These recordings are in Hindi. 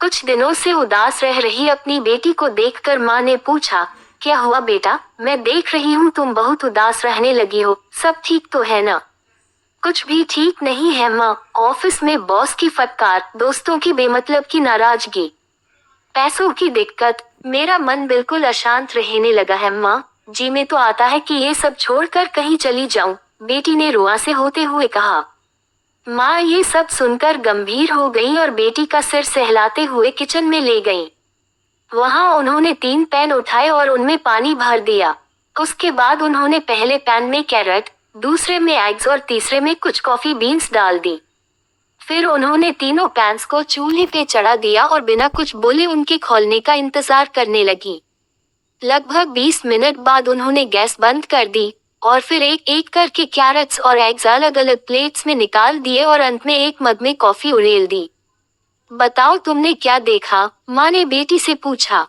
कुछ दिनों से उदास रह रही अपनी बेटी को देखकर माँ ने पूछा, क्या हुआ बेटा? मैं देख रही हूँ तुम बहुत उदास रहने लगी हो, सब ठीक तो है ना? कुछ भी ठीक नहीं है माँ। ऑफिस में बॉस की फटकार, दोस्तों की बेमतलब की नाराजगी, पैसों की दिक्कत, मेरा मन बिल्कुल अशांत रहने लगा है माँ। जी में तो आता है कि ये सब छोड़कर कहीं चली जाऊं, बेटी ने रुआ से होते हुए कहा। माँ ये सब सुनकर गंभीर हो गई और बेटी का सिर सहलाते हुए किचन में ले गईं। वहां उन्होंने 3 पैन उठाए और उनमें पानी भर दिया। उसके बाद उन्होंने पहले पैन में कैरेट, दूसरे में एग्स और तीसरे में कुछ कॉफी बीन्स डाल दी। फिर उन्होंने तीनों पैन्स को चूल्हे पे चढ़ा दिया और बिना कुछ बोले उनके खौलने का इंतजार करने लगी। लगभग 20 मिनट बाद उन्होंने गैस बंद कर दी और फिर एक एक करके कैरेट्स और एग्स अलग अलग प्लेट्स में निकाल दिए और अंत में एक मग में कॉफी उड़ेल दी। बताओ तुमने क्या देखा? माँ ने बेटी से पूछा।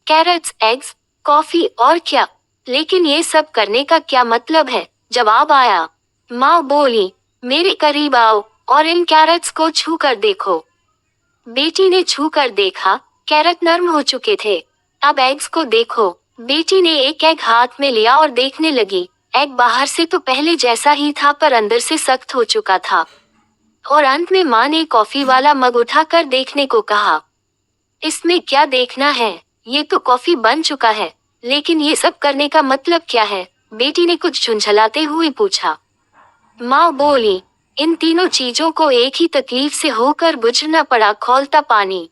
कैरेट्स, एग्स, कॉफी और क्या? लेकिन ये सब करने का क्या मतलब है? जवाब आया। माँ बोली, मेरे करीब आओ और इन कैरेट्स को छू कर देखो। बेटी ने छू कर देखा, कैरेट नरम हो चुके थे। अब एग्स को देखो। बेटी ने एक एग हाथ में लिया और देखने लगी। एग बाहर से तो पहले जैसा ही था पर अंदर से सख्त हो चुका था। और अंत में माँ ने कॉफी वाला मग उठाकर देखने को कहा। इसमें क्या देखना है? ये तो कॉफी बन चुका है। लेकिन ये सब करने का मतलब क्या है? बेटी ने कुछ झुंझलाते हुए पूछा। माँ बोली, इन तीनों चीजों को एक ही तकलीफ से होकर बुझना पड़ा, खौलता पानी।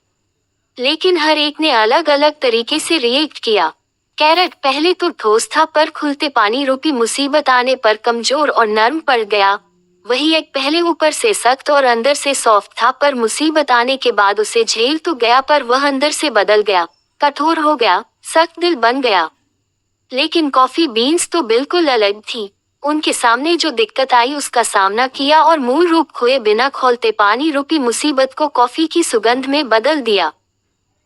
लेकिन हर एक ने अलग अलग तरीके से रिएक्ट किया। कैरेट पहले तो ठोस था पर खुलते पानी रूपी मुसीबत आने पर कमजोर और नरम पड़ गया। वही एक पहले ऊपर से सख्त और अंदर से सॉफ्ट था पर मुसीबत आने के बाद उसे झेल तो गया पर वह अंदर से बदल गया, कठोर हो गया, सख्त दिल बन गया। लेकिन कॉफी बीन्स तो बिल्कुल अलग थी। उनके सामने जो दिक्कत आई उसका सामना किया और मूल रूप खोए बिना खौलते पानी रूपी मुसीबत को कॉफी की सुगंध में बदल दिया।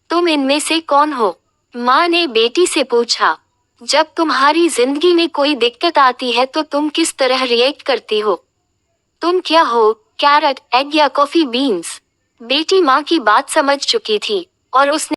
तुम इनमें से कौन हो? माँ ने बेटी से पूछा। जब तुम्हारी जिंदगी में कोई दिक्कत आती है तो तुम किस तरह रिएक्ट करती हो? तुम क्या हो, कैरेट, एग या कॉफी बीन्स? बेटी माँ की बात समझ चुकी थी और उसने